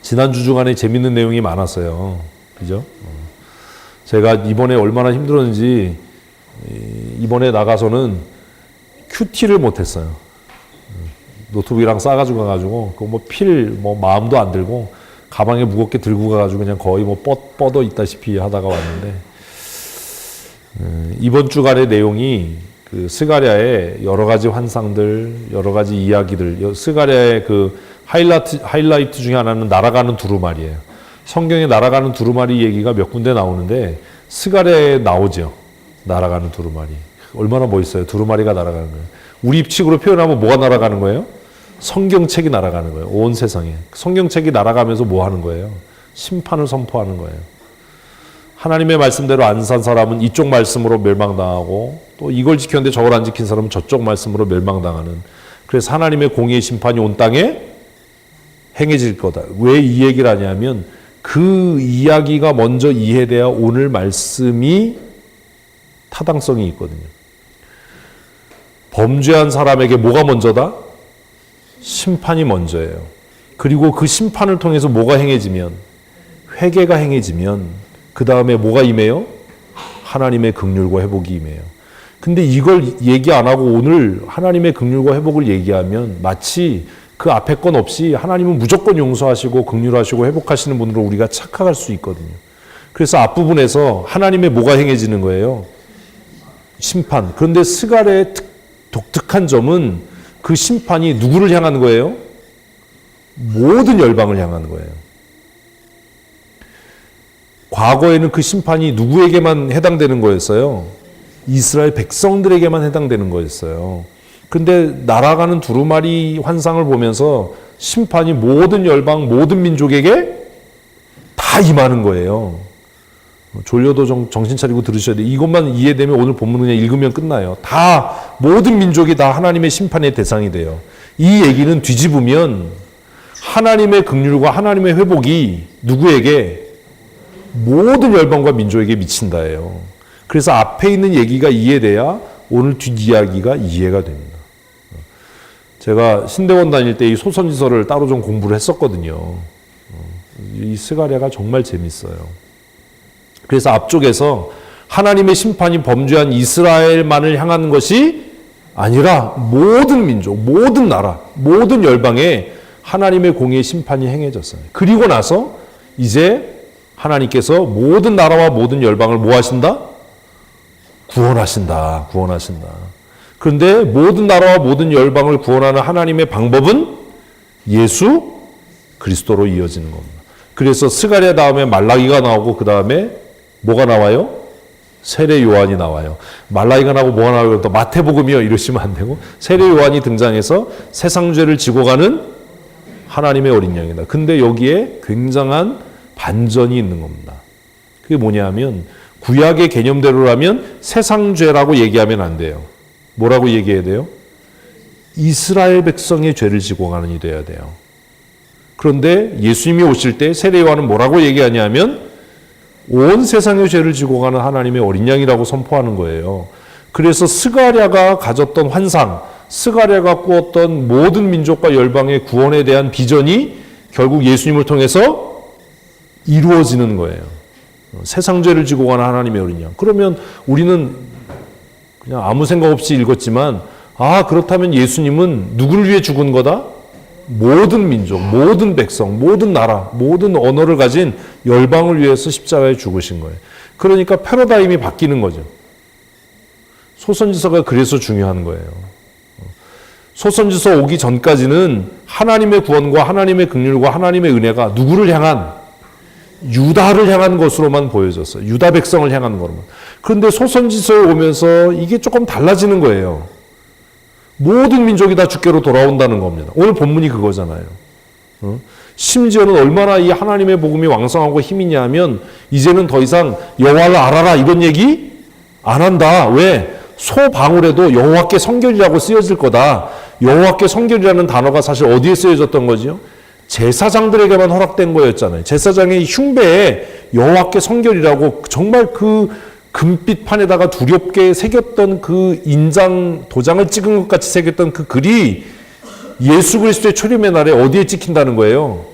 지난주 주간에 재밌는 내용이 많았어요. 그죠? 제가 이번에 얼마나 힘들었는지 이번에 나가서는 큐티를 못했어요. 노트북이랑 싸가지고 가가지고 마음도 안 들고 가방에 무겁게 들고 가가지고 그냥 거의 뻗어 있다시피 하다가 왔는데 이번 주간의 내용이 그 스가랴의 여러 가지 환상들, 여러 가지 이야기들, 스가랴의 그 하이라이트 중에 하나는 날아가는 두루마리예요. 성경에 날아가는 두루마리 얘기가 몇 군데 나오는데 스가랴에 나오죠. 날아가는 두루마리. 얼마나 멋있어요. 두루마리가 날아가는 거예요. 우리 입식으로 표현하면 뭐가 날아가는 거예요? 성경책이 날아가는 거예요. 온 세상에. 성경책이 날아가면서 뭐 하는 거예요? 심판을 선포하는 거예요. 하나님의 말씀대로 안 산 사람은 이쪽 말씀으로 멸망당하고 또 이걸 지켰는데 저걸 안 지킨 사람은 저쪽 말씀으로 멸망당하는. 그래서 하나님의 공의의 심판이 온 땅에 행해질 거다. 왜 이 얘기를 하냐면 그 이야기가 먼저 이해돼야 오늘 말씀이 타당성이 있거든요. 범죄한 사람에게 뭐가 먼저다? 심판이 먼저예요. 그리고 그 심판을 통해서 뭐가 행해지면, 회개가 행해지면 그 다음에 뭐가 임해요? 하나님의 긍휼과 회복이 임해요. 근데 이걸 얘기 안 하고 오늘 하나님의 긍휼과 회복을 얘기하면 마치 그 앞에 건 없이 하나님은 무조건 용서하시고 긍휼하시고 회복하시는 분으로 우리가 착각할 수 있거든요. 그래서 앞부분에서 하나님의 뭐가 행해지는 거예요? 심판. 그런데 스가랴의 독특한 점은 그 심판이 누구를 향하는 거예요? 모든 열방을 향하는 거예요. 과거에는 그 심판이 누구에게만 해당되는 거였어요? 이스라엘 백성들에게만 해당되는 거였어요. 근데 날아가는 두루마리 환상을 보면서 심판이 모든 열방, 모든 민족에게 다 임하는 거예요. 졸려도 정신 차리고 들으셔야 돼요. 이것만 이해되면 오늘 본문 그냥 읽으면 끝나요. 다 모든 민족이 다 하나님의 심판의 대상이 돼요. 이 얘기는 뒤집으면 하나님의 긍휼과 하나님의 회복이 누구에게? 모든 열방과 민족에게 미친다예요. 그래서 앞에 있는 얘기가 이해돼야 오늘 뒷이야기가 이해가 됩니다. 제가 신대원 다닐 때 이 소선지서를 따로 좀 공부를 했었거든요. 이 스가랴가 정말 재밌어요. 그래서 앞쪽에서 하나님의 심판이 범죄한 이스라엘만을 향하는 것이 아니라 모든 민족, 모든 나라, 모든 열방에 하나님의 공의의 심판이 행해졌어요. 그리고 나서 이제 하나님께서 모든 나라와 모든 열방을 뭐 하신다? 구원하신다. 그런데 모든 나라와 모든 열방을 구원하는 하나님의 방법은 예수 그리스도로 이어지는 겁니다. 그래서 스가랴 다음에 말라기가 나오고 그 다음에 뭐가 나와요? 세례 요한이 나와요. 말라기가 나오고 뭐가 나와요? 또 마태복음이요 이러시면 안 되고 세례 요한이 등장해서 세상 죄를 지고 가는 하나님의 어린 양이다. 근데 여기에 굉장한 반전이 있는 겁니다. 그게 뭐냐면 구약의 개념대로라면 세상 죄라고 얘기하면 안 돼요. 뭐라고 얘기해야 돼요? 이스라엘 백성의 죄를 지고 가는 이 돼야 돼요. 그런데 예수님이 오실 때 세례 요한은 뭐라고 얘기하냐면 온 세상의 죄를 지고 가는 하나님의 어린 양이라고 선포하는 거예요. 그래서 스가랴가 가졌던 환상, 스가랴가 꾸었던 모든 민족과 열방의 구원에 대한 비전이 결국 예수님을 통해서 이루어지는 거예요. 세상 죄를 지고 가는 하나님의 어린 양. 그러면 우리는 그냥 아무 생각 없이 읽었지만 그렇다면 예수님은 누구를 위해 죽은 거다? 모든 민족, 모든 백성, 모든 나라, 모든 언어를 가진 열방을 위해서 십자가에 죽으신 거예요. 그러니까 패러다임이 바뀌는 거죠. 소선지서가 그래서 중요한 거예요. 소선지서 오기 전까지는 하나님의 구원과 하나님의 긍휼과 하나님의 은혜가 누구를 향한? 유다를 향한 것으로만 보여졌어요. 유다 백성을 향한 것으로만. 그런데 소선지서에 오면서 이게 조금 달라지는 거예요. 모든 민족이 다 주께로 돌아온다는 겁니다. 오늘 본문이 그거잖아요. 심지어는 얼마나 이 하나님의 복음이 왕성하고 힘이냐 하면 이제는 더 이상 여호와를 알아라 이런 얘기 안 한다. 왜? 소방울에도 여호와께 성결이라고 쓰여질 거다. 여호와께 성결이라는 단어가 사실 어디에 쓰여졌던 거죠? 제사장들에게만 허락된 거였잖아요. 제사장의 흉배에 여호와께 성결이라고 정말 그 금빛 판에다가 두렵게 새겼던 그 인장 도장을 찍은 것 같이 새겼던 그 글이 예수 그리스도의 초림의 날에 어디에 찍힌다는 거예요?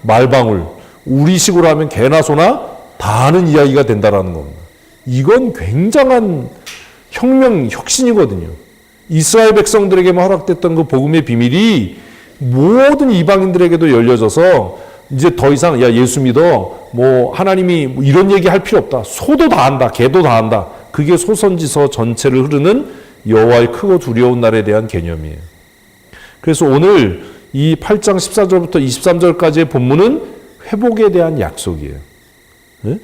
말방울, 우리식으로 하면 개나 소나 다 아는 이야기가 된다라는 겁니다. 이건 굉장한 혁명, 혁신이거든요. 이스라엘 백성들에게만 허락됐던 그 복음의 비밀이 모든 이방인들에게도 열려져서 이제 더 이상 야 예수 믿어 뭐 하나님이 뭐 이런 얘기 할 필요 없다. 소도 다 안다. 개도 다 안다. 그게 소선지서 전체를 흐르는 여호와의 크고 두려운 날에 대한 개념이에요. 그래서 오늘 이 8장 14절부터 23절까지의 본문은 회복에 대한 약속이에요. 네?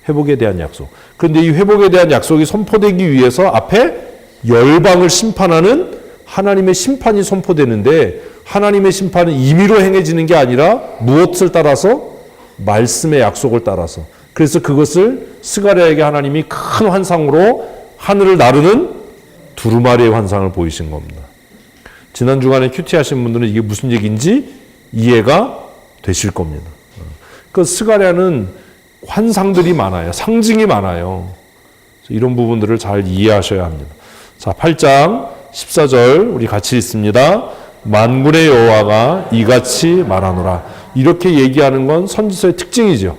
회복에 대한 약속. 그런데 이 회복에 대한 약속이 선포되기 위해서 앞에 열방을 심판하는 하나님의 심판이 선포되는데 하나님의 심판은 임의로 행해지는 게 아니라 무엇을 따라서? 말씀의 약속을 따라서. 그래서 그것을 스가랴에게 하나님이 큰 환상으로 하늘을 나르는 두루마리의 환상을 보이신 겁니다. 지난 주간에 큐티 하신 분들은 이게 무슨 얘기인지 이해가 되실 겁니다. 그 스가랴는 환상들이 많아요. 상징이 많아요. 이런 부분들을 잘 이해하셔야 합니다. 자, 8장 14절 우리 같이 읽습니다. 만군의 여호와가 이같이 말하노라. 이렇게 얘기하는 건 선지서의 특징이죠.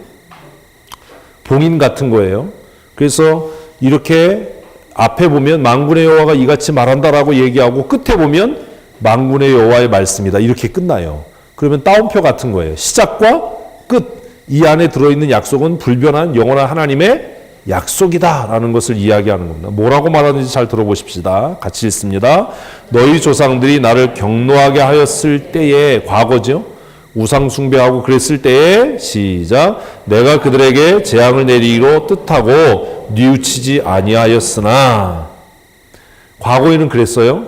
봉인 같은 거예요. 그래서 이렇게 앞에 보면 만군의 여호와가 이같이 말한다라고 얘기하고 끝에 보면 만군의 여호와의 말씀이다. 이렇게 끝나요. 그러면 따옴표 같은 거예요. 시작과 끝. 이 안에 들어있는 약속은 불변한 영원한 하나님의 약속이다라는 것을 이야기하는 겁니다. 뭐라고 말하는지 잘 들어보십시다. 같이 읽습니다. 너희 조상들이 나를 경노하게 하였을 때에, 과거죠. 우상 숭배하고 그랬을 때에, 시작. 내가 그들에게 재앙을 내리기로 뜻하고 뉘우치지 아니하였으나. 과거에는 그랬어요.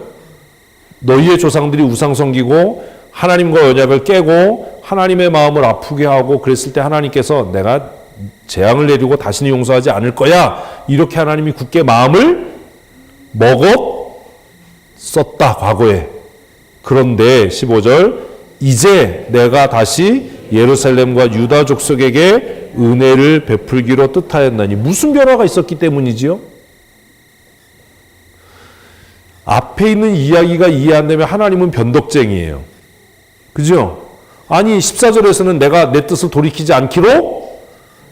너희의 조상들이 우상 섬기고 하나님과 언약을 깨고 하나님의 마음을 아프게 하고 그랬을 때 하나님께서 내가 재앙을 내리고 다시는 용서하지 않을 거야. 이렇게 하나님이 굳게 마음을 먹었었다. 과거에. 그런데 15절 이제 내가 다시 예루살렘과 유다 족속에게 은혜를 베풀기로 뜻하였나니. 무슨 변화가 있었기 때문이지요? 앞에 있는 이야기가 이해 안 되면 하나님은 변덕쟁이에요. 그죠? 아니 14절에서는 내가 내 뜻을 돌이키지 않기로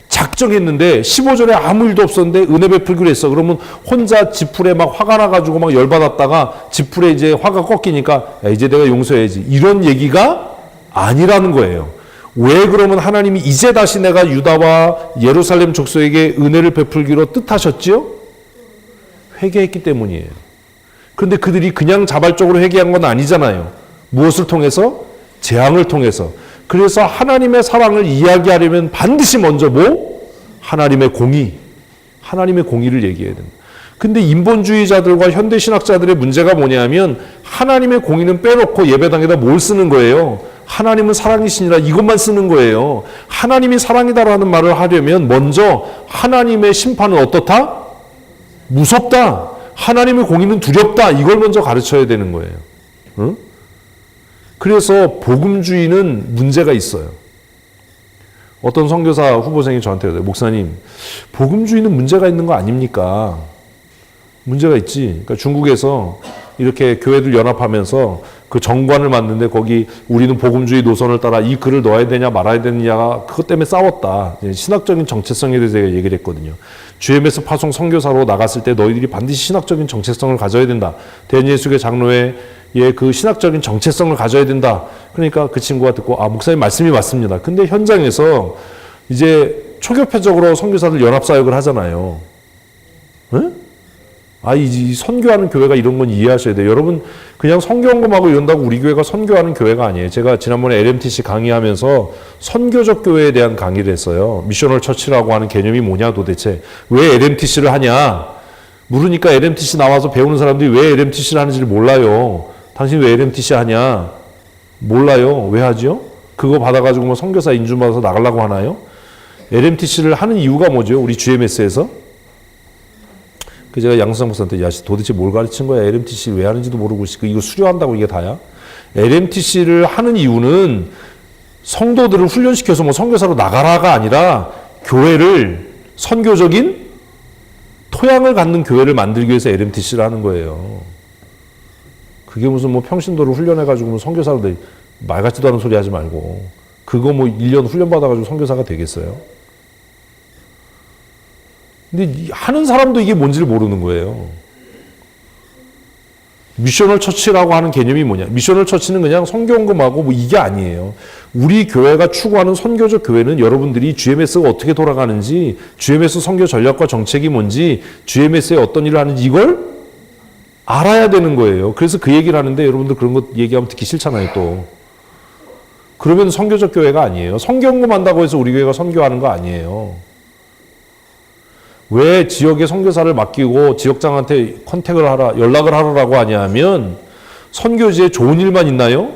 작정했는데 15절에 아무 일도 없었는데 은혜 베풀기로 했어. 그러면 혼자 지풀에 막 화가 나가지고 막 열받았다가 지풀에 이제 화가 꺾이니까 야, 이제 내가 용서해야지. 이런 얘기가 아니라는 거예요. 왜 그러면 하나님이 이제 다시 내가 유다와 예루살렘 족속에게 은혜를 베풀기로 뜻하셨지요? 회개했기 때문이에요. 그런데 그들이 그냥 자발적으로 회개한 건 아니잖아요. 무엇을 통해서? 재앙을 통해서. 그래서 하나님의 사랑을 이야기하려면 반드시 먼저 뭐? 하나님의 공의. 하나님의 공의를 얘기해야 됩니다. 근데 인본주의자들과 현대신학자들의 문제가 뭐냐면 하나님의 공의는 빼놓고 예배당에다 뭘 쓰는 거예요? 하나님은 사랑이시니라 이것만 쓰는 거예요. 하나님이 사랑이다라는 말을 하려면 먼저 하나님의 심판은 어떻다? 무섭다. 하나님의 공의는 두렵다. 이걸 먼저 가르쳐야 되는 거예요. 응? 그래서 복음주의는 문제가 있어요. 어떤 선교사 후보생이 저한테 그래요. 목사님, 복음주의는 문제가 있는 거 아닙니까? 문제가 있지. 그러니까 중국에서 이렇게 교회들 연합하면서 그 정관을 만드는데 거기 우리는 복음주의 노선을 따라 이 글을 넣어야 되냐 말아야 되느냐가 그것 때문에 싸웠다. 신학적인 정체성에 대해서 제가 얘기를 했거든요. GMS 파송 선교사로 나갔을 때 너희들이 반드시 신학적인 정체성을 가져야 된다. 대한예수교 장로회 그 신학적인 정체성을 가져야 된다. 그러니까 그 친구가 듣고 아 목사님 말씀이 맞습니다. 근데 현장에서 이제 초교표적으로 선교사들 연합사역을 하잖아요. 응? 이 선교하는 교회가 이런 건 이해하셔야 돼요. 여러분 그냥 선교원금하고 이런다고 우리 교회가 선교하는 교회가 아니에요. 제가 지난번에 LMTC 강의하면서 선교적 교회에 대한 강의를 했어요. 미셔널 처치라고 하는 개념이 뭐냐 도대체. 왜 LMTC를 하냐. 물으니까 LMTC 나와서 배우는 사람들이 왜 LMTC를 하는지를 몰라요. 당신 왜 LMTC 하냐? 몰라요. 왜 하죠? 그거 받아가지고 뭐 선교사 인준 받아서 나가려고 하나요? LMTC를 하는 이유가 뭐죠? 우리 GMS에서? 제가 양수상 목사한테 야 도대체 뭘 가르친 거야? LMTC 왜 하는지도 모르고 이거 수료한다고 이게 다야? LMTC를 하는 이유는 성도들을 훈련시켜서 뭐 선교사로 나가라가 아니라 교회를 선교적인 토양을 갖는 교회를 만들기 위해서 LMTC를 하는 거예요. 그게 무슨 뭐 평신도를 훈련해가지고 뭐 선교사로 말 같지도 않은 소리 하지 말고 그거 뭐 1년 훈련 받아가지고 선교사가 되겠어요? 근데 하는 사람도 이게 뭔지를 모르는 거예요. 미셔널 처치라고 하는 개념이 뭐냐? 미셔널 처치는 그냥 선교헌금하고 뭐 이게 아니에요. 우리 교회가 추구하는 선교적 교회는 여러분들이 GMS가 어떻게 돌아가는지, GMS 선교 전략과 정책이 뭔지, GMS에 어떤 일을 하는지 이걸 알아야 되는 거예요. 그래서 그 얘기를 하는데 여러분들 그런 것 얘기하면 듣기 싫잖아요, 또. 그러면 선교적 교회가 아니에요. 선교헌금 한다고 해서 우리 교회가 선교하는 거 아니에요. 왜 지역의 선교사를 맡기고 지역장한테 컨택을 하라, 연락을 하라고 하냐면 선교지에 좋은 일만 있나요?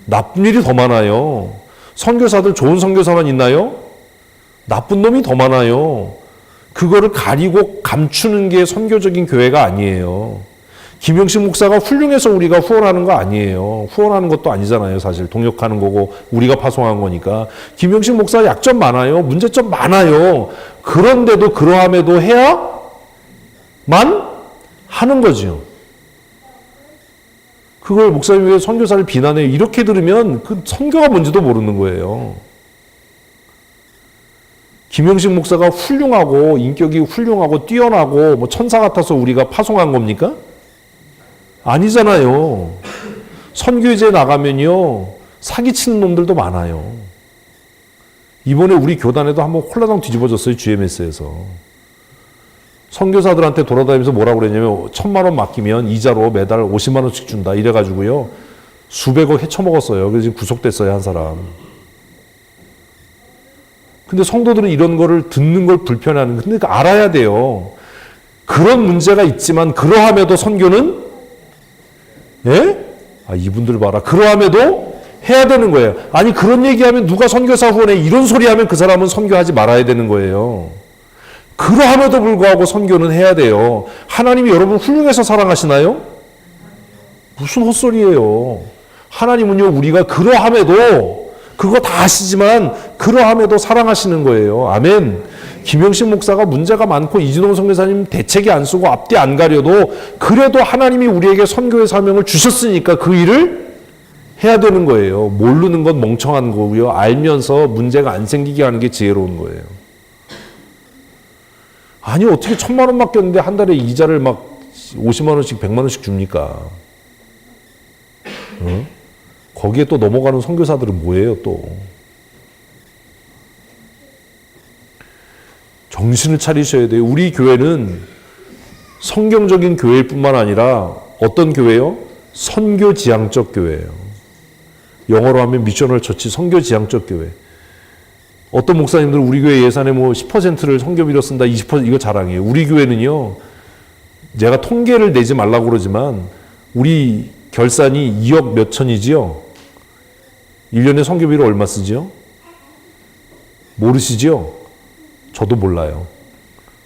나쁜 일이 더 많아요. 선교사들 좋은 선교사만 있나요? 나쁜 놈이 더 많아요. 그거를 가리고 감추는 게 선교적인 교회가 아니에요. 김영식 목사가 훌륭해서 우리가 후원하는 거 아니에요. 후원하는 것도 아니잖아요. 사실 동역하는 거고 우리가 파송한 거니까. 김영식 목사 약점 많아요. 문제점 많아요. 그런데도 그러함에도 해야만 하는 거죠. 그걸 목사님이 왜 선교사를 비난해요? 이렇게 들으면 그 선교가 뭔지도 모르는 거예요. 김영식 목사가 훌륭하고 인격이 훌륭하고 뛰어나고 뭐 천사 같아서 우리가 파송한 겁니까? 아니잖아요. 선교지에 나가면요 사기치는 놈들도 많아요. 이번에 우리 교단에도 한번 홀라당 뒤집어졌어요. GMS에서. 선교사들한테 돌아다니면서 뭐라고 그랬냐면 1,000만 원 맡기면 이자로 매달 50만 원씩 준다 이래가지고요 수백억 헤쳐먹었어요. 그래서 지금 구속됐어요, 한 사람. 근데 성도들은 이런 거를 듣는 걸 불편해하는 거예요. 근데 알아야 돼요. 그런 문제가 있지만 그러함에도 선교는 예? 아, 이분들 봐라. 그러함에도 해야 되는 거예요. 아니 그런 얘기하면 누가 선교사 후원해 이런 소리 하면 그 사람은 선교하지 말아야 되는 거예요. 그러함에도 불구하고 선교는 해야 돼요. 하나님이 여러분 훌륭해서 사랑하시나요? 무슨 헛소리예요. 하나님은요 우리가 그러함에도 그거 다 아시지만 그러함에도 사랑하시는 거예요. 아멘. 김영식 목사가 문제가 많고 이진홍 선교사님 대책이 안 쓰고 앞뒤 안 가려도 그래도 하나님이 우리에게 선교의 사명을 주셨으니까 그 일을 해야 되는 거예요. 모르는 건 멍청한 거고요. 알면서 문제가 안 생기게 하는 게 지혜로운 거예요. 아니 어떻게 1,000만 원 맡겼는데 한 달에 이자를 막 50만 원씩 100만 원씩 줍니까? 응? 거기에 또 넘어가는 선교사들은 뭐예요 또? 정신을 차리셔야 돼요. 우리 교회는 성경적인 교회일 뿐만 아니라 어떤 교회요? 선교지향적 교회예요. 영어로 하면 미셔널 처치, 선교지향적 교회. 어떤 목사님들은 우리 교회 예산의 뭐 10%를 선교비로 쓴다, 20% 이거 자랑이에요. 우리 교회는요, 제가 통계를 내지 말라고 그러지만 우리 결산이 2억 몇 천이지요? 1년에 선교비로 얼마 쓰지요? 모르시죠? 저도 몰라요.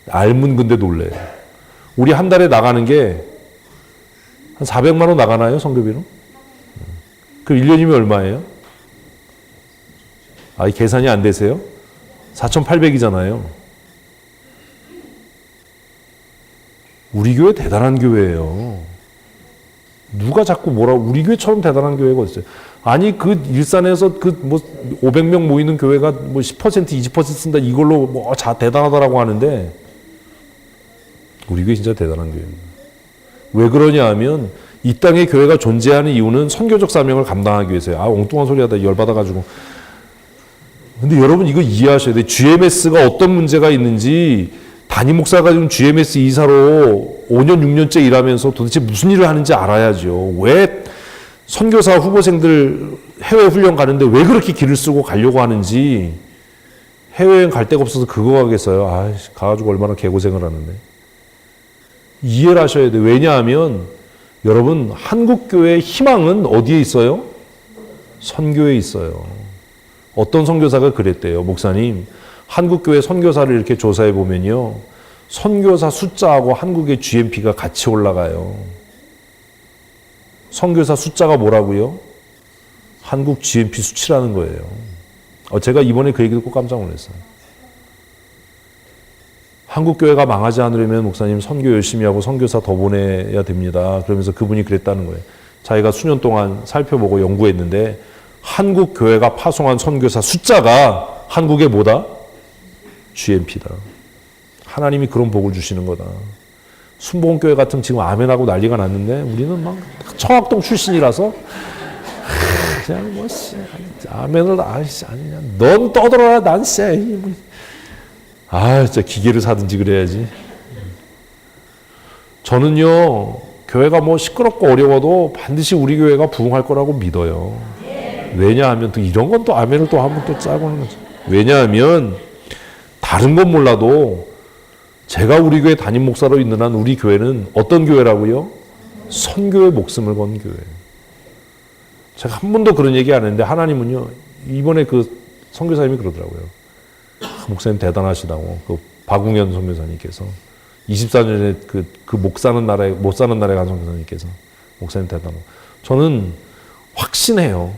알면 근데 놀래요. 우리 한 달에 나가는 게 한 400만 원 나가나요? 선교비로? 그 1년이면 얼마예요? 아, 계산이 안 되세요? 4,800이잖아요. 우리 교회 대단한 교회예요. 누가 자꾸 우리 교회처럼 대단한 교회가 어딨어요? 아니, 그 일산에서 그 뭐 500명 모이는 교회가 뭐 10%, 20% 쓴다 이걸로 뭐 대단하다라고 하는데 우리 교회 진짜 대단한 교회입니다. 왜 그러냐 하면 이 땅에 교회가 존재하는 이유는 선교적 사명을 감당하기 위해서요. 아, 엉뚱한 소리 하다 열받아가지고. 근데 여러분 이거 이해하셔야 돼요. GMS가 어떤 문제가 있는지 담임 목사가 지금 GMS 이사로 5년, 6년째 일하면서 도대체 무슨 일을 하는지 알아야죠. 왜 선교사 후보생들 해외 훈련 가는데 왜 그렇게 길을 쓰고 가려고 하는지 해외여행 갈 데가 없어서 그거 가겠어요. 아, 가가지고 얼마나 개고생을 하는데. 이해를 하셔야 돼요. 왜냐하면 여러분 한국교회의 희망은 어디에 있어요? 선교에 있어요. 어떤 선교사가 그랬대요. 목사님, 한국교회 선교사를 이렇게 조사해 보면요. 선교사 숫자하고 한국의 GNP가 같이 올라가요. 선교사 숫자가 뭐라고요? 한국 GNP 수치라는 거예요. 제가 이번에 그 얘기 듣고 깜짝 놀랐어요. 한국교회가 망하지 않으려면 목사님 선교 열심히 하고 선교사 더 보내야 됩니다. 그러면서 그분이 그랬다는 거예요. 자기가 수년 동안 살펴보고 연구했는데 한국 교회가 파송한 선교사 숫자가 한국의 뭐다? GMP다. 하나님이 그런 복을 주시는 거다. 순복음교회 같은 지금 아멘하고 난리가 났는데 우리는 막 청학동 출신이라서 그냥 뭐 아멘을 아니냐. 넌 떠들어라 난 쎄. 진짜 기계를 사든지 그래야지. 저는요 교회가 뭐 시끄럽고 어려워도 반드시 우리 교회가 부흥할 거라고 믿어요. 왜냐하면 또 이런 건 또 아멘을 또 한번 또 짜고 하는 거죠. 왜냐하면 다른 건 몰라도 제가 우리 교회 담임 목사로 있는 한 우리 교회는 어떤 교회라고요? 선교의 목숨을 건 교회. 제가 한 번도 그런 얘기 안 했는데 하나님은요 이번에 그 선교사님이 그러더라고요. 목사님 대단하시다고. 그 박웅현 선교사님께서 24년에 그 못 사는 나라에 간 선교사님께서 목사님 대단하고. 저는 확신해요.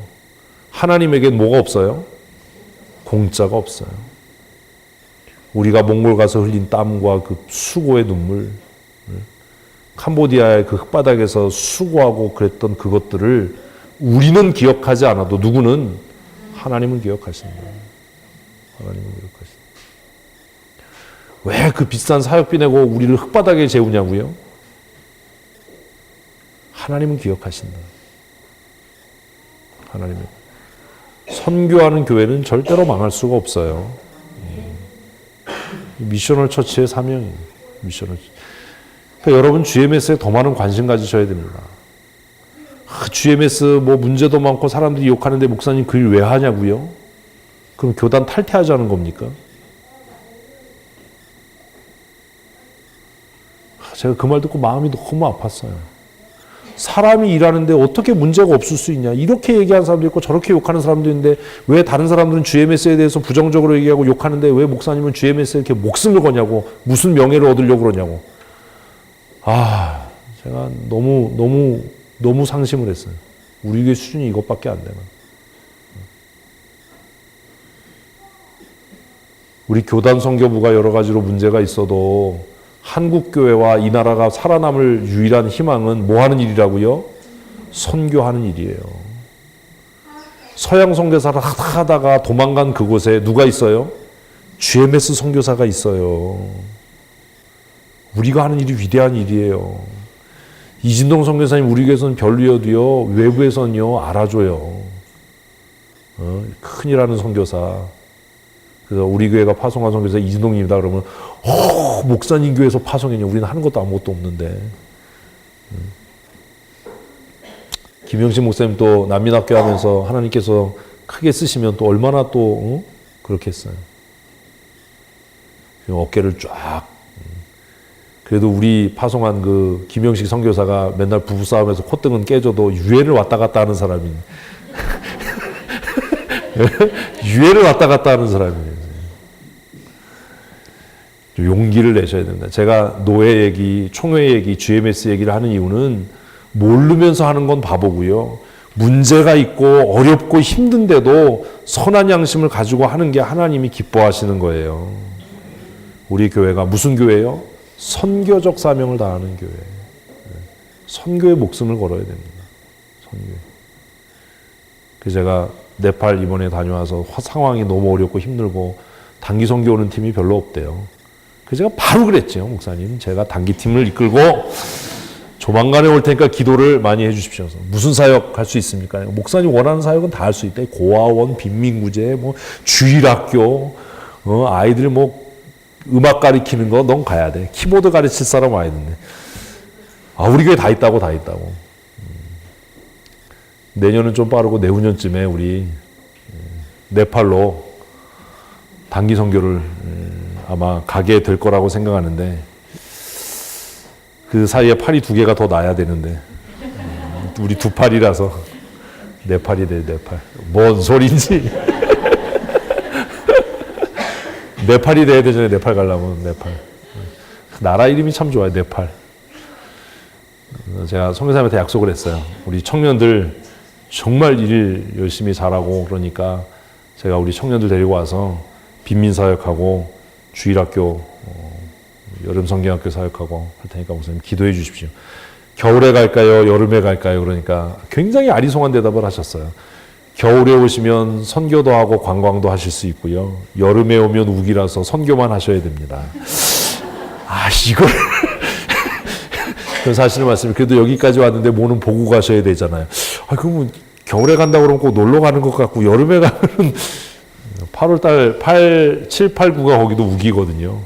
하나님에겐 뭐가 없어요? 공짜가 없어요. 우리가 몽골 가서 흘린 땀과 그 수고의 눈물, 캄보디아의 그 흙바닥에서 수고하고 그랬던 그것들을 우리는 기억하지 않아도 누구는 하나님은 기억하신다. 하나님은 기억하신다. 왜 그 비싼 사역비 내고 우리를 흙바닥에 재우냐고요? 하나님은 기억하신다. 하나님은. 선교하는 교회는 절대로 망할 수가 없어요. 미셔널 처치의 사명이에요. 미셔널 처치. 그러니까 여러분 GMS에 더 많은 관심 가지셔야 됩니다. GMS 뭐 문제도 많고 사람들이 욕하는데 목사님 그 일 왜 하냐고요? 그럼 교단 탈퇴하자는 겁니까? 제가 그 말 듣고 마음이 너무 아팠어요. 사람이 일하는데 어떻게 문제가 없을 수 있냐. 이렇게 얘기하는 사람도 있고 저렇게 욕하는 사람도 있는데 왜 다른 사람들은 GMS에 대해서 부정적으로 얘기하고 욕하는데 왜 목사님은 GMS에 이렇게 목숨을 거냐고. 무슨 명예를 얻으려고 그러냐고. 제가 너무 상심을 했어요. 우리 교회 수준이 이것밖에 안 되나. 우리 교단 선교부가 여러 가지로 문제가 있어도 한국교회와 이 나라가 살아남을 유일한 희망은 뭐 하는 일이라고요? 선교하는 일이에요. 서양 선교사를 하다가 도망간 그곳에 누가 있어요? GMS 선교사가 있어요. 우리가 하는 일이 위대한 일이에요. 이진동 선교사님 우리 교회에서는 별로여도요 외부에서는요 알아줘요. 큰일하는 선교사. 그래서 우리 교회가 파송한 선교사 이진동님이다 그러면 목사님 교회에서 파송했냐. 우리는 하는 것도 아무것도 없는데. 김영신 목사님 또 난민학교 하면서 하나님께서 크게 쓰시면 또 얼마나 또 그렇게 했어요. 어깨를 쫙. 그래도 우리 파송한 그 김영식 선교사가 맨날 부부싸움에서 콧등은 깨져도 유해를 왔다 갔다 하는 사람이 유해를 왔다 갔다 하는 사람이에요. 용기를 내셔야 된다. 제가 노예 얘기, 총회 얘기, GMS 얘기를 하는 이유는 모르면서 하는 건 바보고요. 문제가 있고 어렵고 힘든데도 선한 양심을 가지고 하는 게 하나님이 기뻐하시는 거예요. 우리 교회가 무슨 교회예요? 선교적 사명을 다하는 교회. 선교의 목숨을 걸어야 됩니다. 선교. 그래서 제가 네팔 이번에 다녀와서 상황이 너무 어렵고 힘들고 단기 선교 오는 팀이 별로 없대요. 그래서 제가 바로 그랬죠. 목사님, 제가 단기팀을 이끌고 조만간에 올 테니까 기도를 많이 해주십시오. 무슨 사역 할 수 있습니까? 목사님 원하는 사역은 다 할 수 있다. 고아원, 빈민구제, 뭐 주일학교, 아이들 뭐 음악 가르치는 거 넌 가야 돼. 키보드 가르칠 사람 와야 되는데. 우리 교회 다 있다고. 내년은 좀 빠르고 내후년쯤에 우리 네팔로 단기 선교를 아마 가게 될 거라고 생각하는데 그 사이에 팔이 2개가 더 나야 되는데 우리 2팔이라서 네팔이 돼. 네팔. 뭔 소린지. 네팔이 돼야 되잖아요. 네팔 가려면 네팔. 나라 이름이 참 좋아요. 네팔. 제가 선교사님한테 약속을 했어요. 우리 청년들 정말 일 열심히 잘하고 그러니까 제가 우리 청년들 데리고 와서 빈민사역하고 주일학교, 여름 성경학교 사역하고 할 테니까 목사님 기도해 주십시오. 겨울에 갈까요? 여름에 갈까요? 그러니까 굉장히 아리송한 대답을 하셨어요. 겨울에 오시면 선교도 하고 관광도 하실 수 있고요. 여름에 오면 우기라서 선교만 하셔야 됩니다. 이걸 그래서 사실은 말씀이 그래도 여기까지 왔는데 뭐는 보고 가셔야 되잖아요. 그러면 겨울에 간다고 그러면 꼭 놀러 가는 것 같고 여름에 가면 8월달 7, 8, 9가 거기도 우기거든요.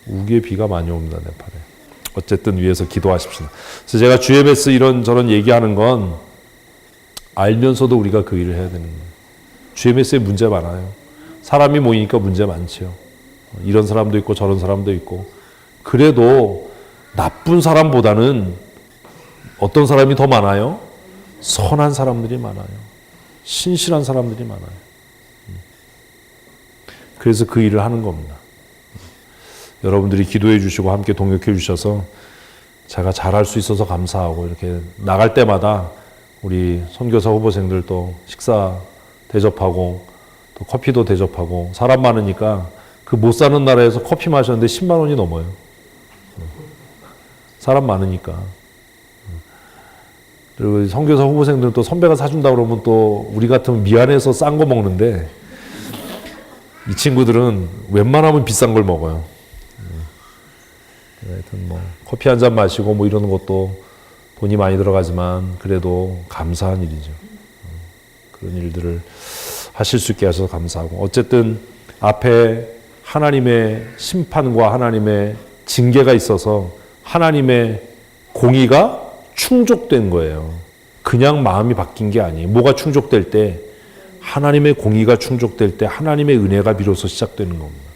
우기에 비가 많이 옵니다. 네팔에. 어쨌든 위해서 기도하십시다. 그래서 제가 GMS 이런저런 얘기하는 건 알면서도 우리가 그 일을 해야 되는 거예요. GMS에 문제 많아요. 사람이 모이니까 문제 많죠. 이런 사람도 있고 저런 사람도 있고. 그래도 나쁜 사람보다는 어떤 사람이 더 많아요? 선한 사람들이 많아요. 신실한 사람들이 많아요. 그래서 그 일을 하는 겁니다. 여러분들이 기도해 주시고 함께 동역해 주셔서 제가 잘할 수 있어서 감사하고 이렇게 나갈 때마다 우리 선교사 후보생들 또 식사 대접하고 또 커피도 대접하고 사람 많으니까 그 못 사는 나라에서 커피 마셨는데 10만 원이 넘어요. 사람 많으니까. 그리고 선교사 후보생들은 또 선배가 사준다 그러면 또 우리 같으면 미안해서 싼 거 먹는데 이 친구들은 웬만하면 비싼 걸 먹어요. 하여튼 뭐 커피 한 잔 마시고 뭐 이러는 것도 돈이 많이 들어가지만 그래도 감사한 일이죠. 그런 일들을 하실 수 있게 하셔서 감사하고 어쨌든 앞에 하나님의 심판과 하나님의 징계가 있어서 하나님의 공의가 충족된 거예요. 그냥 마음이 바뀐 게 아니에요. 뭐가 충족될 때 하나님의 공의가 충족될 때 하나님의 은혜가 비로소 시작되는 겁니다.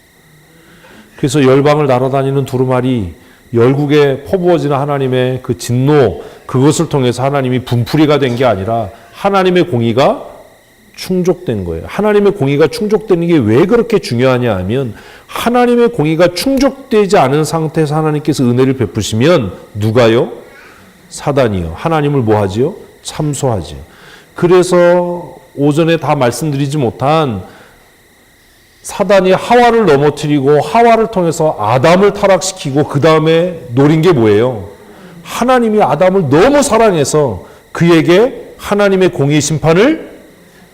그래서 열방을 날아다니는 두루마리 열국에 퍼부어지는 하나님의 그 진노 그것을 통해서 하나님이 분풀이가 된 게 아니라 하나님의 공의가 충족된 거예요. 하나님의 공의가 충족되는 게 왜 그렇게 중요하냐 하면 하나님의 공의가 충족되지 않은 상태에서 하나님께서 은혜를 베푸시면 누가요? 사단이요. 하나님을 뭐 하지요? 참소하지요. 그래서 오전에 다 말씀드리지 못한 사단이 하와를 넘어뜨리고 하와를 통해서 아담을 타락시키고 그 다음에 노린 게 뭐예요? 하나님이 아담을 너무 사랑해서 그에게 하나님의 공의 심판을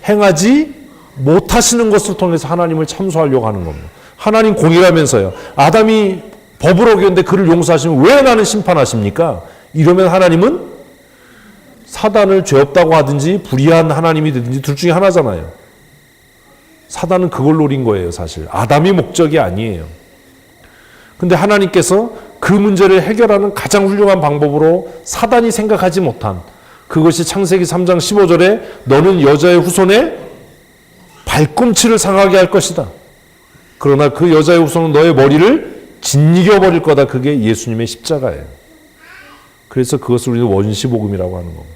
행하지 못하시는 것을 통해서 하나님을 참소하려고 하는 겁니다. 하나님 공의라면서요. 아담이 법을 어겼는데 그를 용서하시면 왜 나는 심판하십니까? 이러면 하나님은 사단을 죄 없다고 하든지 불의한 하나님이 되든지 둘 중에 하나잖아요. 사단은 그걸 노린 거예요, 사실. 아담이 목적이 아니에요. 근데 하나님께서 그 문제를 해결하는 가장 훌륭한 방법으로 사단이 생각하지 못한 그것이 창세기 3장 15절에 너는 여자의 후손의 발꿈치를 상하게 할 것이다. 그러나 그 여자의 후손은 너의 머리를 짓이겨 버릴 거다. 그게 예수님의 십자가예요. 그래서 그것을 우리는 원시복음이라고 하는 겁니다.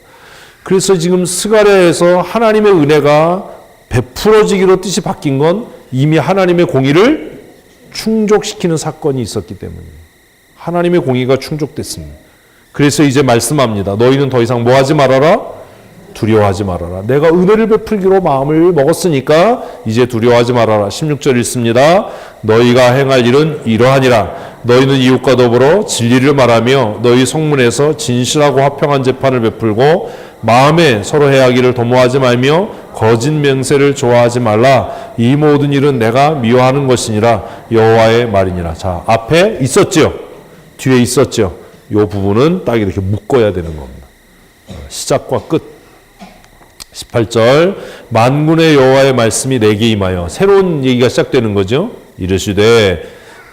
그래서 지금 스가랴에서 하나님의 은혜가 베풀어지기로 뜻이 바뀐 건 이미 하나님의 공의를 충족시키는 사건이 있었기 때문이에요. 하나님의 공의가 충족됐습니다. 그래서 이제 말씀합니다. 너희는 더 이상 뭐 하지 말아라? 두려워하지 말아라. 내가 은혜를 베풀기로 마음을 먹었으니까 이제 두려워하지 말아라. 16절 읽습니다. 너희가 행할 일은 이러하니라. 너희는 이웃과 더불어 진리를 말하며 너희 성문에서 진실하고 화평한 재판을 베풀고 마음에 서로 해하기를 도모하지 말며 거짓 맹세를 좋아하지 말라. 이 모든 일은 내가 미워하는 것이니라. 여호와의 말이니라. 자, 앞에 있었죠. 뒤에 있었죠. 이 부분은 딱 이렇게 묶어야 되는 겁니다. 시작과 끝. 18절 만군의 여호와의 말씀이 내게 임하여 새로운 얘기가 시작되는 거죠. 이르시되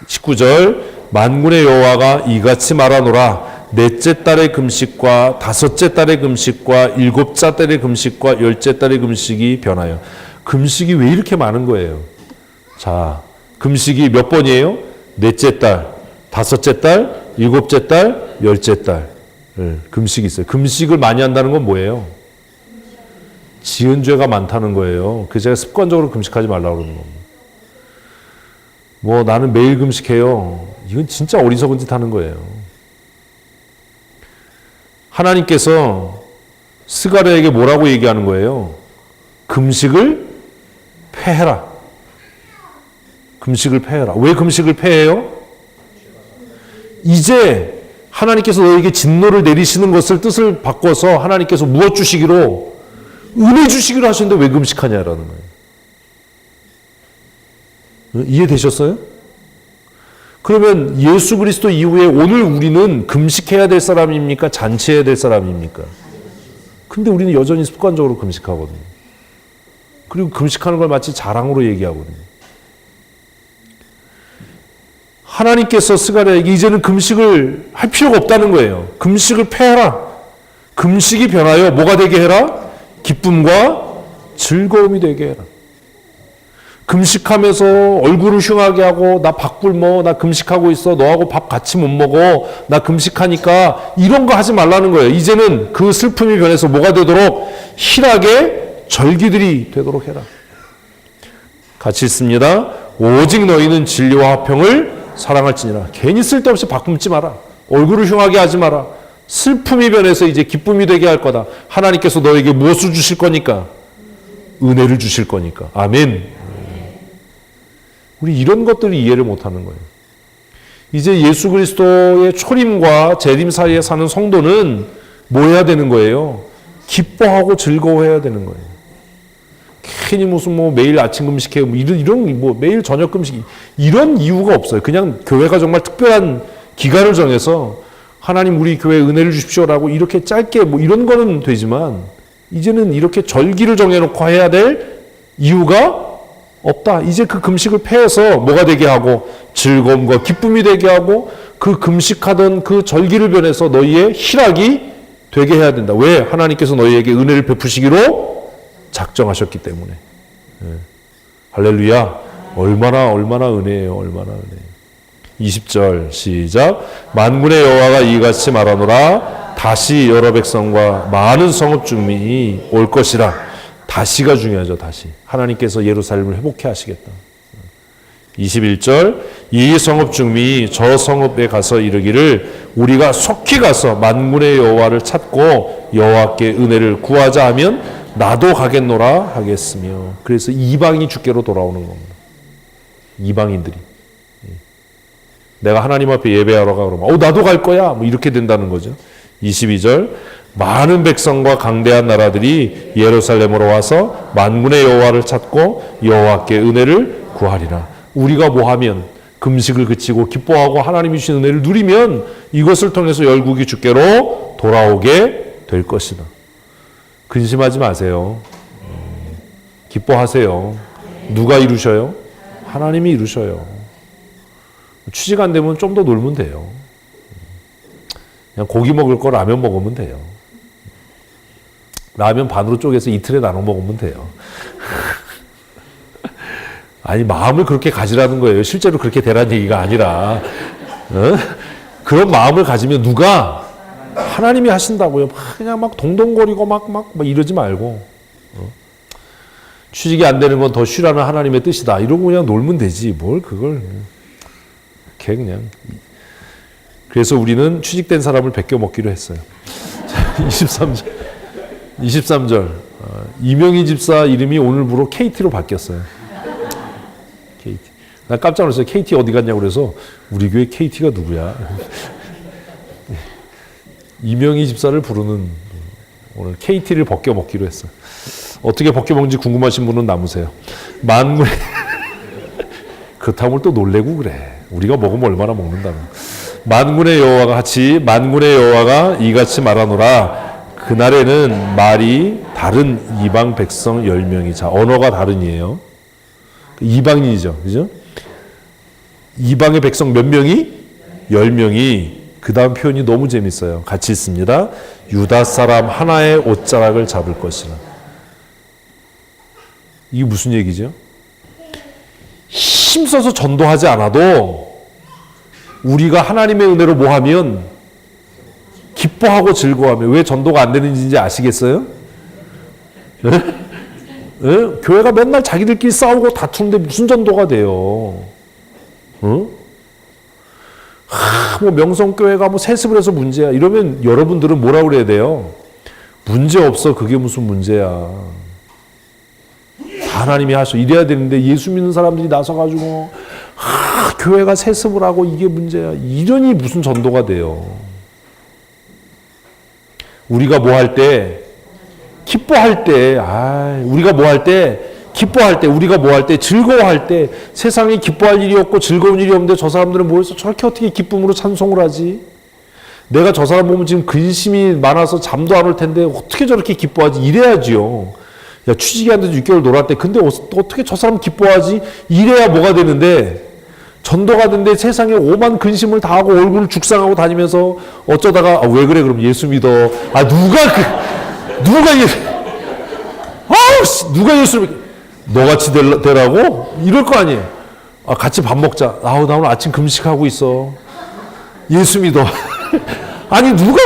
19절 만군의 여호와가 이같이 말하노라. 넷째 달의 금식과 다섯째 달의 금식과 일곱째 달의 금식과 열째 달의 금식이 변하여. 금식이 왜 이렇게 많은 거예요? 자, 금식이 몇 번이에요? 넷째 달, 다섯째 달, 일곱째 달, 열째 달. 금식이 있어요. 금식을 많이 한다는 건 뭐예요? 지은 죄가 많다는 거예요. 그래서 제가 습관적으로 금식하지 말라고 그러는 겁니다. 뭐 나는 매일 금식해요. 이건 진짜 어리석은 짓 하는 거예요. 하나님께서 스가랴에게 뭐라고 얘기하는 거예요? 금식을 폐해라. 금식을 폐해라. 왜 금식을 폐해요? 이제 하나님께서 너에게 진노를 내리시는 것을 뜻을 바꿔서 하나님께서 무엇 주시기로? 은혜 주시기로 하셨는데 왜 금식하냐라는 거예요. 이해되셨어요? 그러면 예수 그리스도 이후에 오늘 우리는 금식해야 될 사람입니까? 잔치해야 될 사람입니까? 근데 우리는 여전히 습관적으로 금식하거든요. 그리고 금식하는 걸 마치 자랑으로 얘기하거든요. 하나님께서 스가랴에게 이제는 금식을 할 필요가 없다는 거예요. 금식을 폐하라. 금식이 변하여 뭐가 되게 해라? 기쁨과 즐거움이 되게 해라. 금식하면서 얼굴을 흉하게 하고 나 밥 굶어, 나 금식하고 있어, 너하고 밥 같이 못 먹어, 나 금식하니까 이런 거 하지 말라는 거예요. 이제는 그 슬픔이 변해서 뭐가 되도록 희락의 절기들이 되도록 해라. 같이 있습니다. 오직 너희는 진리와 화평을 사랑할지니라. 괜히 쓸데없이 밥 굶지 마라. 얼굴을 흉하게 하지 마라. 슬픔이 변해서 이제 기쁨이 되게 할 거다. 하나님께서 너에게 무엇을 주실 거니까? 은혜를 주실 거니까. 아멘. 우리 이런 것들을 이해를 못하는 거예요. 이제 예수 그리스도의 초림과 재림 사이에 사는 성도는 뭐 해야 되는 거예요? 기뻐하고 즐거워해야 되는 거예요. 괜히 무슨 뭐 매일 아침 금식해, 뭐 이런 뭐 매일 저녁 금식, 이런 이유가 없어요. 그냥 교회가 정말 특별한 기간을 정해서 하나님 우리 교회에 은혜를 주십시오라고 이렇게 짧게 뭐 이런 거는 되지만 이제는 이렇게 절기를 정해놓고 해야 될 이유가 없다. 이제 그 금식을 폐해서 뭐가 되게 하고 즐거움과 기쁨이 되게 하고 그 금식하던 그 절기를 변해서 너희의 희락이 되게 해야 된다. 왜? 하나님께서 너희에게 은혜를 베푸시기로 작정하셨기 때문에. 네. 할렐루야. 얼마나 은혜예요. 얼마나 은혜. 20절 시작. 만군의 여호와가 이같이 말하노라. 다시 여러 백성과 많은 성읍 주민이 올 것이라. 다시가 중요하죠. 다시. 하나님께서 예루살렘을 회복해 하시겠다. 21절 이 성읍 중민이 저 성읍에 가서 이르기를 우리가 속히 가서 만군의 여호와를 찾고 여호와께 은혜를 구하자 하면 나도 가겠노라 하겠으며. 그래서 이방이 주께로 돌아오는 겁니다. 이방인들이. 내가 하나님 앞에 예배하러 가 그러면 나도 갈 거야 뭐 이렇게 된다는 거죠. 22절 많은 백성과 강대한 나라들이 예루살렘으로 와서 만군의 여호와를 찾고 여호와께 은혜를 구하리라. 우리가 뭐하면 금식을 그치고 기뻐하고 하나님이 주신 은혜를 누리면 이것을 통해서 열국이 주께로 돌아오게 될 것이다. 근심하지 마세요. 기뻐하세요. 누가 이루셔요? 하나님이 이루셔요. 취직 안 되면 좀 더 놀면 돼요. 그냥 고기 먹을 거 라면 먹으면 돼요. 라면 반으로 쪼개서 이틀에 나눠 먹으면 돼요. 아니 마음을 그렇게 가지라는 거예요. 실제로 그렇게 되라는 얘기가 아니라 그런 마음을 가지면 누가 하나님이 하신다고요. 그냥 막 동동거리고 막 이러지 말고 취직이 안 되는 건 더 쉬라는 하나님의 뜻이다. 이러고 그냥 놀면 되지. 뭘 그걸 걔 그냥. 그래서 우리는 취직된 사람을 베껴 먹기로 했어요. 23절. 이명희 집사 이름이 오늘부로 KT로 바뀌었어요. KT. 나 깜짝 놀랐어요. KT 어디 갔냐고 그래서 우리 교회 KT가 누구야? 이명희 집사를 부르는 오늘 KT를 벗겨 먹기로 했어요. 어떻게 벗겨 먹는지 궁금하신 분은 남으세요. 만군의 그렇다고 또 놀래고 그래. 우리가 먹으면 얼마나 먹는다고. 만군의 여호와가 같이 만군의 여호와가 이같이 말하노라. 그날에는 말이 다른 이방 백성 10명이. 자, 언어가 다른이에요. 이방인이죠. 그죠? 이방의 백성 몇 명이? 10명이. 그 다음 표현이 너무 재밌어요. 같이 있습니다. 유다 사람 하나의 옷자락을 잡을 것이라. 이게 무슨 얘기죠? 힘써서 전도하지 않아도 우리가 하나님의 은혜로 뭐 하면 기뻐하고 즐거워하며. 왜 전도가 안 되는지 아시겠어요? 에? 에? 교회가 맨날 자기들끼리 싸우고 다투는데 무슨 전도가 돼요? 뭐 명성교회가 뭐 세습을 해서 문제야. 이러면 여러분들은 뭐라 그래야 돼요? 문제 없어. 그게 무슨 문제야. 하나님이 하셔. 이래야 되는데 예수 믿는 사람들이 나서가지고 교회가 세습을 하고 이게 문제야. 이러니 무슨 전도가 돼요. 우리가 뭐 할 때 기뻐할 때, 우리가 뭐 할 때, 기뻐할 때, 우리가 뭐 할 때, 즐거워할 때, 세상에 기뻐할 일이 없고 즐거운 일이 없는데 저 사람들은 뭐해서 저렇게 어떻게 기쁨으로 찬송을 하지? 내가 저 사람 보면 지금 근심이 많아서 잠도 안 올 텐데 어떻게 저렇게 기뻐하지? 이래야지요. 야, 취직이 안 돼서 6개월 놀았대. 근데 어떻게 저 사람 기뻐하지? 이래야 뭐가 되는데, 전도가 되는데 세상에 오만 근심을 다 하고 얼굴을 죽상하고 다니면서 어쩌다가, 왜 그래? 그럼 예수 믿어. 누가 예수를 믿, 너같이 되라고? 이럴 거 아니에요. 같이 밥 먹자. 나 오늘 아침 금식하고 있어. 예수 믿어. 아니, 누가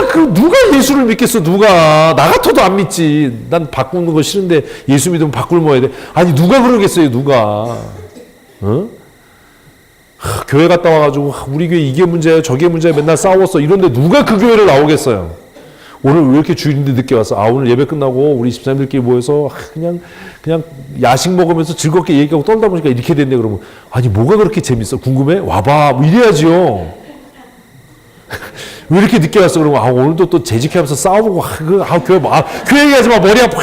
예수를 믿겠어, 누가. 나 같아도 안 믿지. 난 바꾸는 거 싫은데 예수 믿으면 바꿀 뭐 해야 돼. 아니, 누가 그러겠어요, 누가. 어? 교회 갔다 와가지고, 우리 교회 이게 문제야, 저게 문제야, 맨날 싸웠어. 이런데 누가 그 교회를 나오겠어요? 오늘 왜 이렇게 주일인데 늦게 왔어? 오늘 예배 끝나고 우리 집사님들끼리 모여서 그냥 야식 먹으면서 즐겁게 얘기하고 떨다 보니까 이렇게 됐네. 그러면, 아니, 뭐가 그렇게 재밌어? 궁금해? 와봐. 뭐 이래야지요. 왜 이렇게 늦게 왔어? 그러면, 오늘도 또 재직하면서 싸우고, 교회 얘기하지 마. 머리 아파.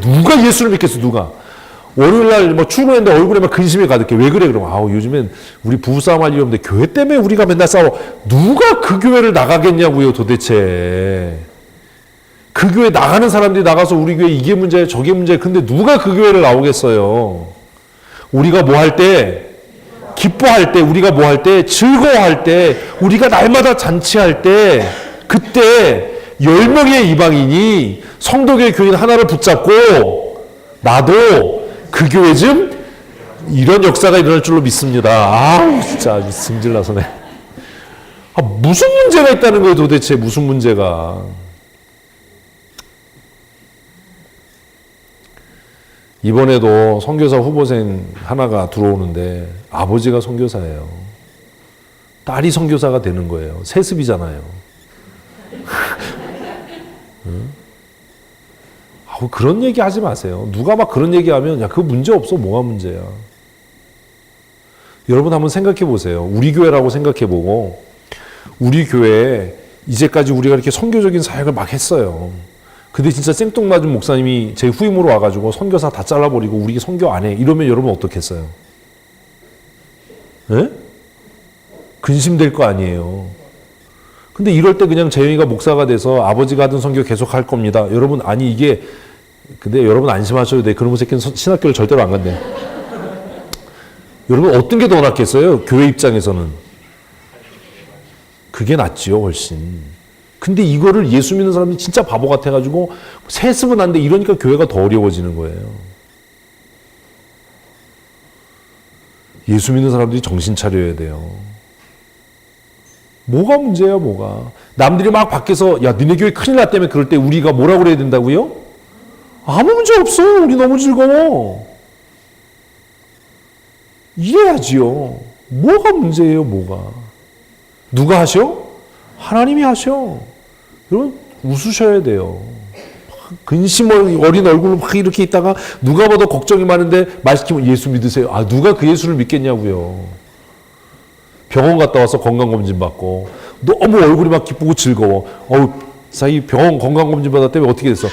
누가 예수를 믿겠어, 누가. 월요일날 출근했는데 얼굴에 막 근심이 가득해. 왜 그래? 그러면, 요즘엔 우리 부부싸움 할 일 없는데 교회 때문에 우리가 맨날 싸워. 누가 그 교회를 나가겠냐고요, 도대체. 그 교회 나가는 사람들이 나가서 우리 교회 이게 문제야, 저게 문제야. 근데 누가 그 교회를 나오겠어요? 우리가 뭐 할 때, 기뻐할 때, 우리가 뭐 할 때, 즐거워할 때, 우리가 날마다 잔치할 때, 그때 10명의 이방인이 성도교회 교인 하나를 붙잡고, 나도 그 교회 좀 이런 역사가 일어날 줄로 믿습니다. 진짜 승질나서네. 무슨 문제가 있다는 거예요, 도대체. 무슨 문제가. 이번에도 선교사 후보생 하나가 들어오는데 아버지가 선교사예요. 딸이 선교사가 되는 거예요. 세습이잖아요. 그런 얘기 하지 마세요. 누가 막 그런 얘기하면 그거 문제 없어. 뭐가 문제야. 여러분 한번 생각해 보세요. 우리 교회라고 생각해 보고, 우리 교회에 이제까지 우리가 이렇게 선교적인 사역을 막 했어요. 근데 진짜 생뚱맞은 목사님이 제 후임으로 와가지고 선교사 다 잘라버리고 우리 선교 안 해. 이러면 여러분 어떻겠어요? 예? 근심될 거 아니에요. 근데 이럴 때 그냥 재영이가 목사가 돼서 아버지가 하던 선교 계속 할 겁니다. 여러분, 근데 여러분 안심하셔도 돼. 그런 새끼는 신학교를 절대로 안 간대. 여러분, 어떤 게 더 낫겠어요? 교회 입장에서는. 그게 낫지요, 훨씬. 근데 이거를 예수 믿는 사람이 진짜 바보 같아가지고 세습은 안 돼. 이러니까 교회가 더 어려워지는 거예요. 예수 믿는 사람들이 정신 차려야 돼요. 뭐가 문제야, 뭐가. 남들이 막 밖에서, 야, 니네 교회 큰일 났다며 그럴 때 우리가 뭐라고 그래야 된다고요? 아무 문제 없어. 우리 너무 즐거워. 이래야지요. 뭐가 문제예요, 뭐가. 누가 하셔? 하나님이 하셔. 여러분, 웃으셔야 돼요. 근심 어린 얼굴로 막 이렇게 있다가 누가 봐도 걱정이 많은데 말 시키면 예수 믿으세요. 누가 그 예수를 믿겠냐고요. 병원 갔다 와서 건강검진 받고 너무 얼굴이 막 기쁘고 즐거워. 사이 병원 건강검진 받았다며 어떻게 됐어?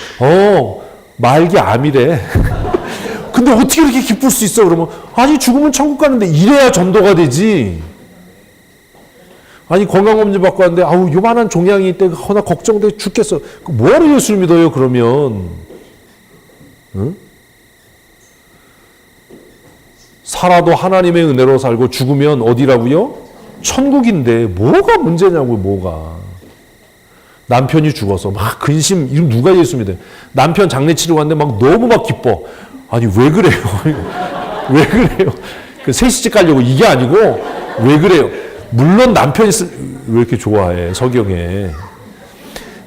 말기 암이래. 근데 어떻게 이렇게 기쁠 수 있어? 그러면, 죽으면 천국 가는데 이래야 전도가 되지. 건강검진 받고 왔는데, 요만한 종양이 있대. 나 걱정돼 죽겠어. 뭐하러 예수를 믿어요, 그러면? 응? 살아도 하나님의 은혜로 살고 죽으면 어디라고요? 천국인데, 뭐가 문제냐고요, 뭐가. 남편이 죽어서 막 근심, 이름 누가 예수 믿어요? 남편 장례 치러 갔는데 막 너무 막 기뻐. 왜 그래요? 왜 그래요? 셋이집 가려고 이게 아니고, 왜 그래요? 물론 남편이 왜 이렇게 좋아해, 서경에.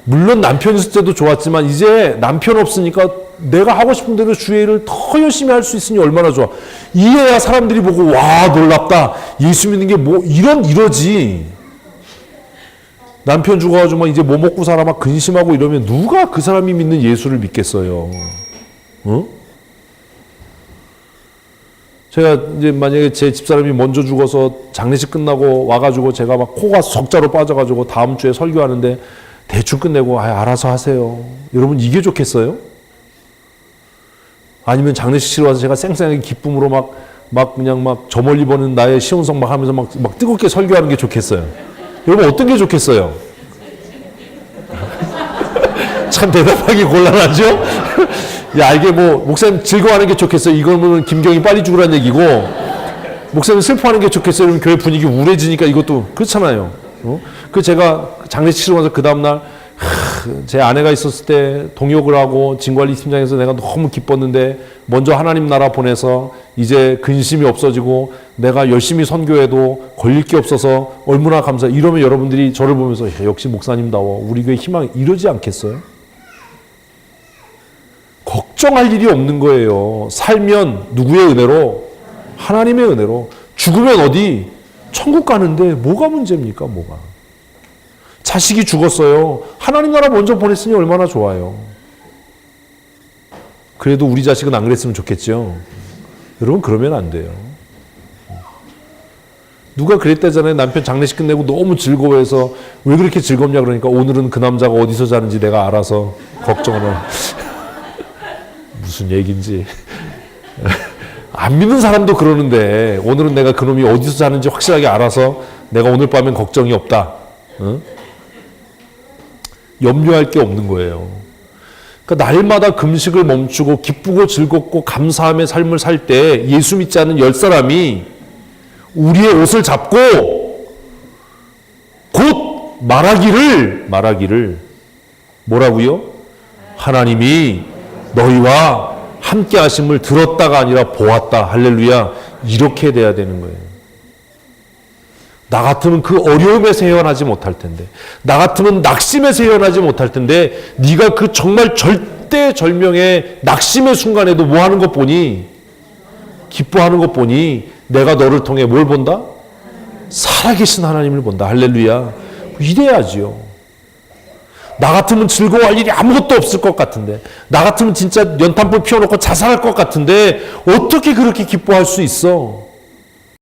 물론 남편 있을 때도 좋았지만 이제 남편 없으니까 내가 하고 싶은 대로 주의 일을 더 열심히 할 수 있으니 얼마나 좋아. 이래야 사람들이 보고 와 놀랍다. 예수 믿는 게 이러지. 남편 죽어가지고 막 이제 뭐 먹고 살아 막 근심하고 이러면 누가 그 사람이 믿는 예수를 믿겠어요. 제가 이제 만약에 제 집사람이 먼저 죽어서 장례식 끝나고 와가지고 제가 막 코가 석자로 빠져가지고 다음 주에 설교하는데 대충 끝내고 알아서 하세요. 여러분 이게 좋겠어요? 아니면 장례식 치러 와서 제가 쌩쌩하게 기쁨으로 그냥 저 멀리 보는 나의 시온성 막 하면서 막 뜨겁게 설교하는 게 좋겠어요. 여러분 어떤 게 좋겠어요? 참 대답하기 곤란하죠? 야, 이게 목사님 즐거워하는 게 좋겠어요. 이거는 김경이 빨리 죽으라는 얘기고, 목사님 슬퍼하는 게 좋겠어요. 그러면 교회 분위기 우울해지니까 이것도 그렇잖아요. 그 제가 장례식 치러 가서 그 다음날, 제 아내가 있었을 때 동역을 하고 진관리팀장에서 내가 너무 기뻤는데, 먼저 하나님 나라 보내서 이제 근심이 없어지고, 내가 열심히 선교해도 걸릴 게 없어서 얼마나 감사. 이러면 여러분들이 저를 보면서 역시 목사님다워. 우리 교회 희망 이러지 않겠어요? 걱정할 일이 없는 거예요. 살면 누구의 은혜로? 하나님의 은혜로. 죽으면 어디? 천국 가는데 뭐가 문제입니까? 뭐가? 자식이 죽었어요. 하나님 나라 먼저 보냈으니 얼마나 좋아요. 그래도 우리 자식은 안 그랬으면 좋겠죠. 여러분 그러면 안 돼요. 누가 그랬다잖아요. 남편 장례식 끝내고 너무 즐거워해서 왜 그렇게 즐겁냐 그러니까 오늘은 그 남자가 어디서 자는지 내가 알아서 걱정을 하는. 무슨 얘기인지. 안 믿는 사람도 그러는데 오늘은 내가 그놈이 어디서 자는지 확실하게 알아서 내가 오늘 밤엔 걱정이 없다. 어? 염려할 게 없는 거예요. 그러니까 날마다 금식을 멈추고 기쁘고 즐겁고 감사함의 삶을 살 때 예수 믿지 않는 10사람이 우리의 옷을 잡고 곧 말하기를 뭐라고요? 하나님이 너희와 함께 하심을 들었다가 아니라 보았다. 할렐루야. 이렇게 돼야 되는 거예요. 나 같으면 그 어려움에서 헤어나지 못할 텐데, 나 같으면 낙심에서 헤어나지 못할 텐데, 네가 그 정말 절대절명의 낙심의 순간에도 뭐 하는 것 보니? 기뻐하는 것 보니 내가 너를 통해 뭘 본다? 살아계신 하나님을 본다. 할렐루야. 이래야지요. 나 같으면 즐거워할 일이 아무것도 없을 것 같은데, 나 같으면 진짜 연탄불 피워놓고 자살할 것 같은데 어떻게 그렇게 기뻐할 수 있어?